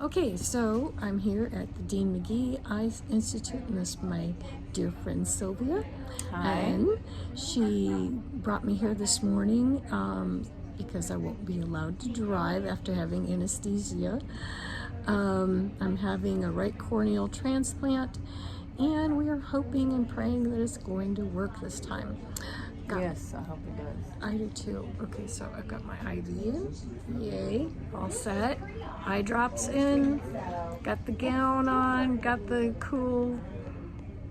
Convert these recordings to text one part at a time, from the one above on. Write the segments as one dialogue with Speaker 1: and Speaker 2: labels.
Speaker 1: Okay, so I'm here at the Dean McGee Eye Institute, and this is my dear friend Sylvia.
Speaker 2: Hi.
Speaker 1: And she brought me here this morning because I won't be allowed to drive after having anesthesia. I'm having a right corneal transplant, and we are hoping and praying that it's going to work this time.
Speaker 2: Yes, I hope it does.
Speaker 1: I do too. Okay, so I've got my IV in. Yay, all set. Eye drops in. Got the gown on. Got the cool,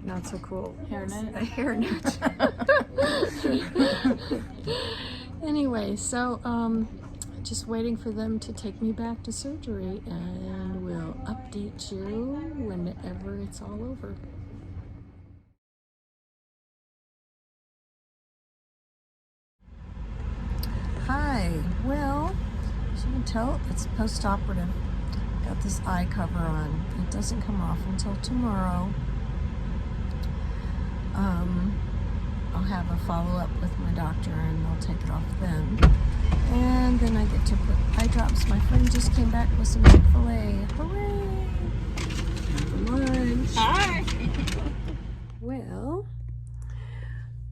Speaker 1: not so cool,
Speaker 2: Hairnet?
Speaker 1: a hairnet. Anyway, so just waiting for them to take me back to surgery, and we'll update you whenever it's all over. Hi, well, as you can tell, it's post-operative. Got this eye cover on. It doesn't come off until tomorrow. I'll have a follow-up with my doctor and they'll take it off then. And then I get to put eye drops. My friend just came back with some Chick-fil-A. Hooray! For lunch.
Speaker 2: Hi!
Speaker 1: Well,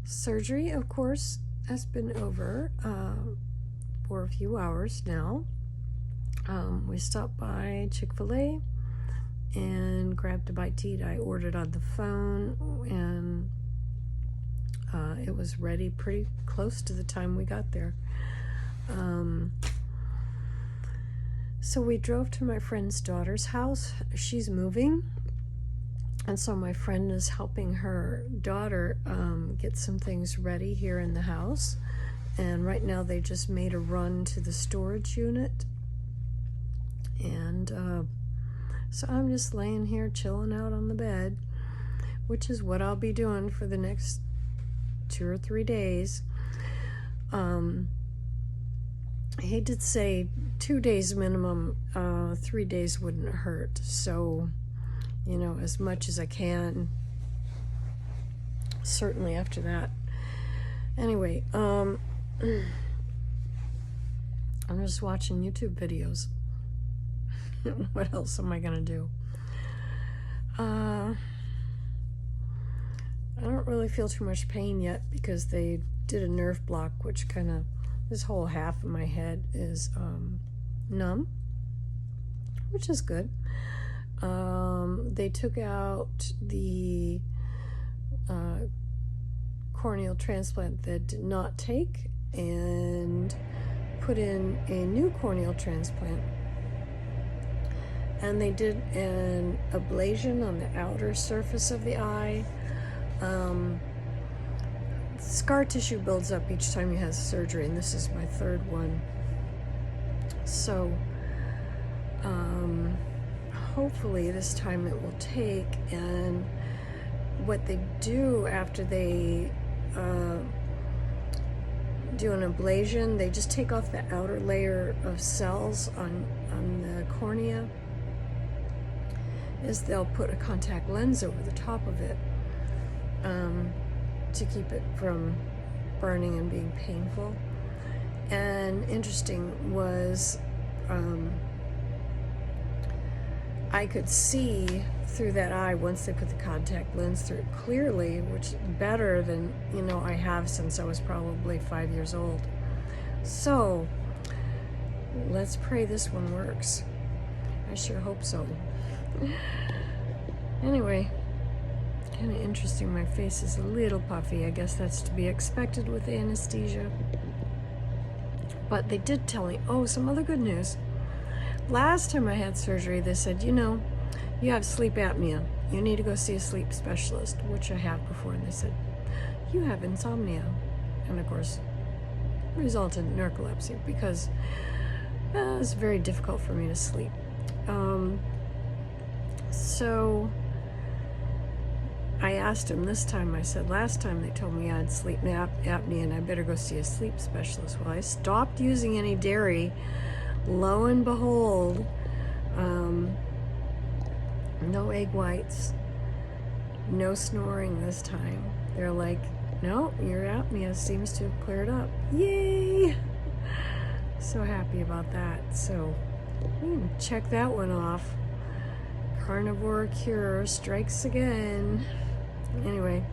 Speaker 1: surgery, of course, has been over for a few hours now. We stopped by Chick-fil-A and grabbed a bite to eat. I ordered on the phone, and it was ready pretty close to the time we got there. So we drove to my friend's daughter's house. She's moving, and so my friend is helping her daughter get some things ready here in the house. And right now they just made a run to the storage unit. And so I'm just laying here chilling out on the bed, which is what I'll be doing for the next 2 or 3 days. He did say 2 days minimum, 3 days wouldn't hurt. So, you know, as much as I can, certainly after that. Anyway, I'm just watching YouTube videos. What else am I gonna do? I don't really feel too much pain yet because they did a nerve block, which kind of, this whole half of my head is numb, which is good. They took out the corneal transplant that did not take and put in a new corneal transplant. And they did an ablation on the outer surface of the eye. Scar tissue builds up each time you have surgery, and this is my 3rd one. So hopefully this time it will take. And what they do after they do an ablation, they just take off the outer layer of cells on the cornea, is they'll put a contact lens over the top of it to keep it from burning and being painful. And interesting was I could see through that eye once they put the contact lens through it clearly, which better than, you know, I have since I was probably 5 years old. So let's pray this one works. I sure hope so. Anyway, kind of interesting. My face is a little puffy. I guess that's to be expected with anesthesia. But they did tell me, oh, some other good news. Last time I had surgery, they said, you know, you have sleep apnea. You need to go see a sleep specialist, which I have before. And they said, you have insomnia. And of course, resulted in narcolepsy because it's very difficult for me to sleep. So I asked him this time, I said, last time they told me I had sleep apnea and I better go see a sleep specialist. Well, I stopped using any dairy. Lo and behold, no egg whites, no snoring this time. They're like, no, your apnea seems to have cleared up. Yay! So happy about that. So We can check that one off. Carnivore cure strikes again. Anyway,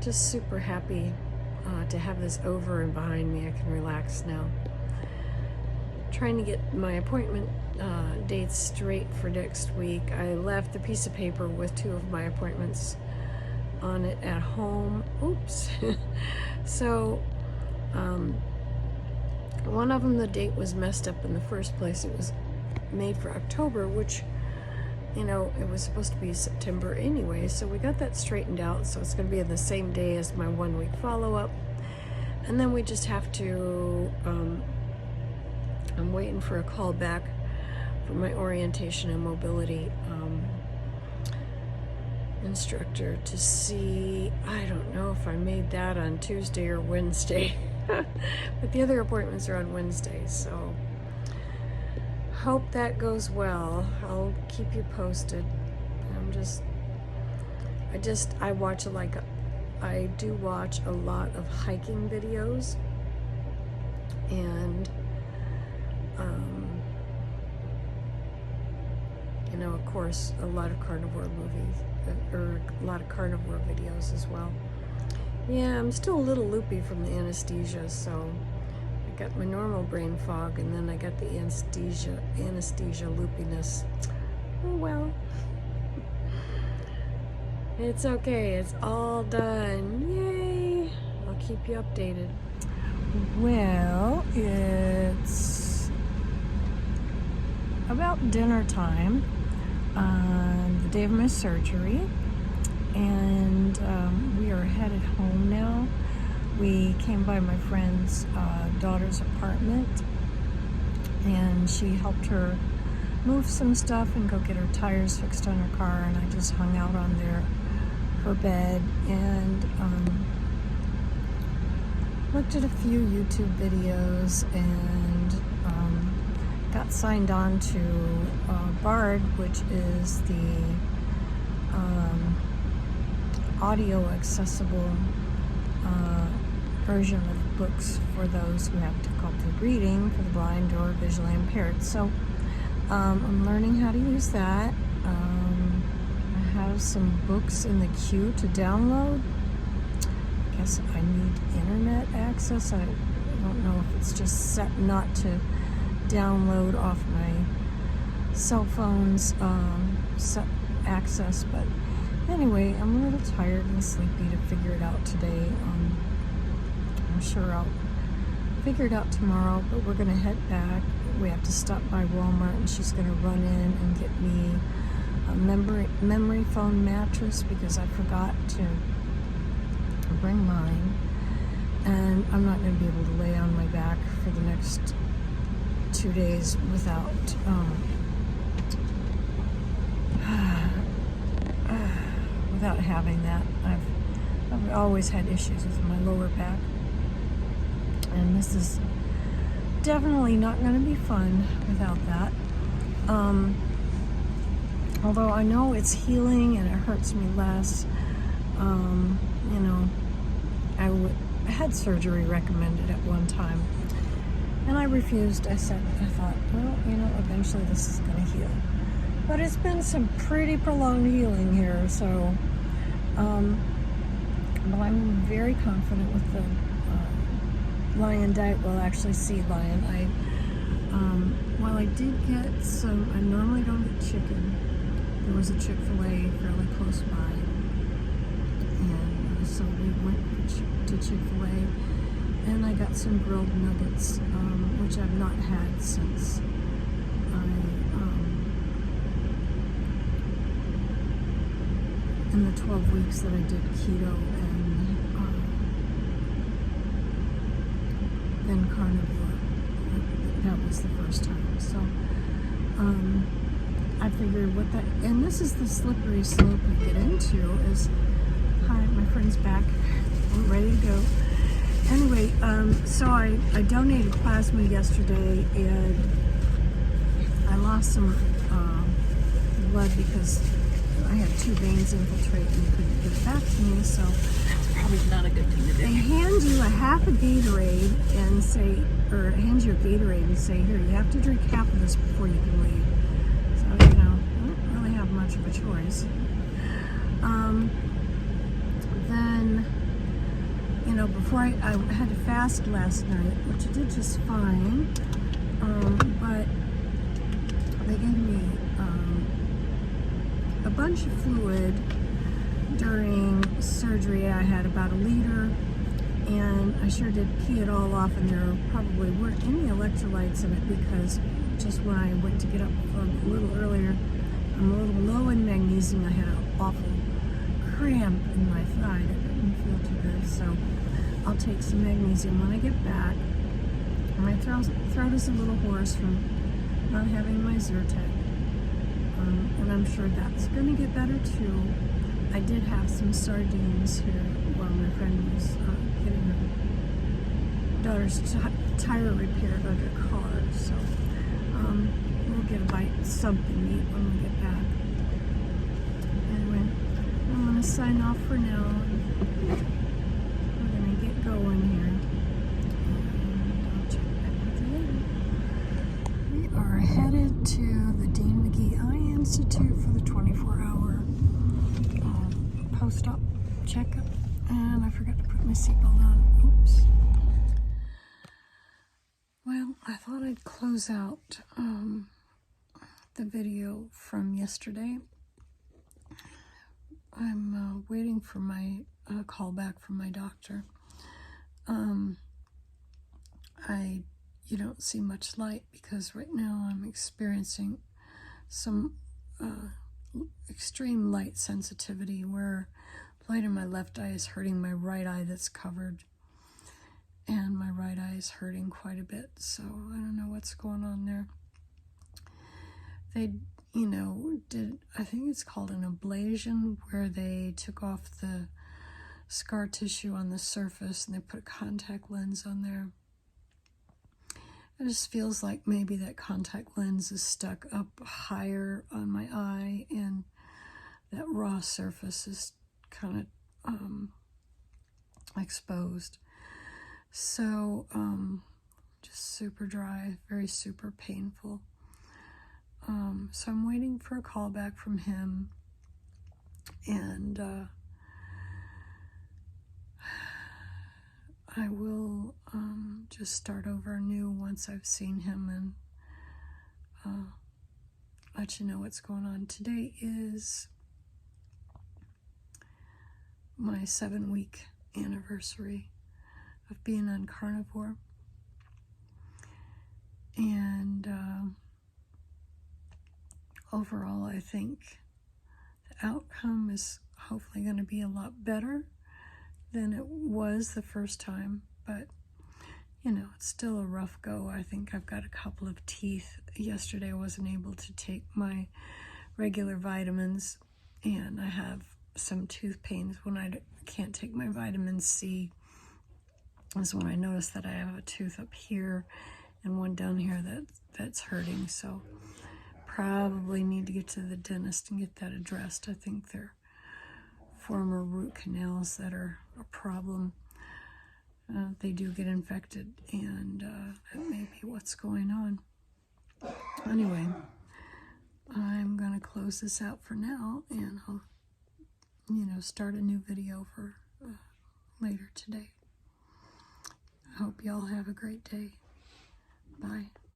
Speaker 1: just super happy to have this over and behind me. I can relax now. Trying to get my appointment dates straight for next week. I left the piece of paper with 2 of my appointments on it at home. Oops. So one of them, the date was messed up in the first place. It was made for October, which, you know, it was supposed to be September anyway. So we got that straightened out. So it's going to be on the same day as my 1-week follow-up. And then we just have to, I'm waiting for a call back from my orientation and mobility instructor to see, I don't know if I made that on Tuesday or Wednesday. But the other appointments are on Wednesdays, so hope that goes well. I'll keep you posted. I do watch a lot of hiking videos, and you know, of course, a lot of carnivore movies, or a lot of carnivore videos as well. Yeah, I'm still a little loopy from the anesthesia, so I got my normal brain fog, and then I got the anesthesia loopiness. Oh well. It's okay, it's all done. Yay! I'll keep you updated. Well, it's about dinner time on the day of my surgery, and we are headed home now. We came by my friend's daughter's apartment, and she helped her move some stuff and go get her tires fixed on her car, and I just hung out on her bed and looked at a few YouTube videos, and got signed on to Bard, which is the audio accessible version of books for those who have difficulty reading, for the blind or visually impaired. So I'm learning how to use that. I have some books in the queue to download. I guess I need internet access. I don't know if it's just set not to download off my cell phone's set access, but anyway, I'm a little tired and sleepy to figure it out today. I'm sure I'll figure it out tomorrow, but we're gonna head back. We have to stop by Walmart, and she's gonna run in and get me a memory foam mattress because I forgot to bring mine, and I'm not gonna be able to lay on my back for the next 2 days without without having that. I've always had issues with my lower back, and this is definitely not going to be fun without that. Although I know it's healing and it hurts me less. You know, I had surgery recommended at one time, and I refused. I thought, well, you know, eventually this is going to heal. But it's been some pretty prolonged healing here, so but I'm very confident with the lion diet. Well, actually sea lion. While I did get some, I normally don't get chicken. There was a Chick-fil-A fairly close by, and so we went to Chick-fil-A, and I got some grilled nuggets, which I've not had since in the 12 weeks that I did keto and then carnivore. That was the first time. So I figured what that, and this is the slippery slope we get into, is, hi, my friend's back. We're ready to go. Anyway, so I donated plasma yesterday, and I lost some blood because I had 2 veins infiltrate and couldn't get it back to me, so
Speaker 2: That's probably not a good thing to
Speaker 1: they
Speaker 2: do.
Speaker 1: hand you a half a Gatorade and say, or hand you a Gatorade and say, here, you have to drink half of this before you can leave. So, you know, I don't really have much of a choice. Then, you know, before I had to fast last night, which I did just fine, but they gave me a bunch of fluid during surgery. I had about a liter, and I sure did pee it all off, and there probably weren't any electrolytes in it because just when I went to get up a little earlier, I'm a little low in magnesium. I had an awful cramp in my thigh that didn't feel too good, so I'll take some magnesium when I get back. My throat is a little hoarse from not having my Zyrtec, and I'm sure that's going to get better too. I did have some sardines here while my friend was getting her daughter's tire repaired on her car, so we'll get a bite, something to eat when we get back. Anyway, I'm going to sign off for now. We're going to get going here. And I'll check back with you later. We are headed to the Dean McGee Eye Institute for the 24-hour post-op checkup. And I forgot to put my seatbelt on. Oops. Well, I thought I'd close out the video from yesterday. I'm waiting for my call back from my doctor. You don't see much light because right now I'm experiencing some extreme light sensitivity where the light in my left eye is hurting my right eye that's covered, and my right eye is hurting quite a bit, so I don't know what's going on there. They, you know, did, I think it's called an ablation, where they took off the scar tissue on the surface and they put a contact lens on there. It just feels like maybe that contact lens is stuck up higher on my eye, and that raw surface is kind of exposed. So, just super dry, very super painful. So I'm waiting for a call back from him, and I will just start over anew once I've seen him and let you know what's going on. Today is my 7-week anniversary of being on carnivore, and overall I think the outcome is hopefully going to be a lot better than it was the first time, but you know, it's still a rough go. I think I've got a couple of teeth. Yesterday I wasn't able to take my regular vitamins, and I have some tooth pains when I can't take my vitamin C. Is when I notice that I have a tooth up here and one down here that's hurting, so probably need to get to the dentist and get that addressed. I think they're former root canals that are a problem. They do get infected, and that may be what's going on. Anyway, I'm going to close this out for now, and I'll, you know, start a new video for later today. I hope y'all have a great day. Bye.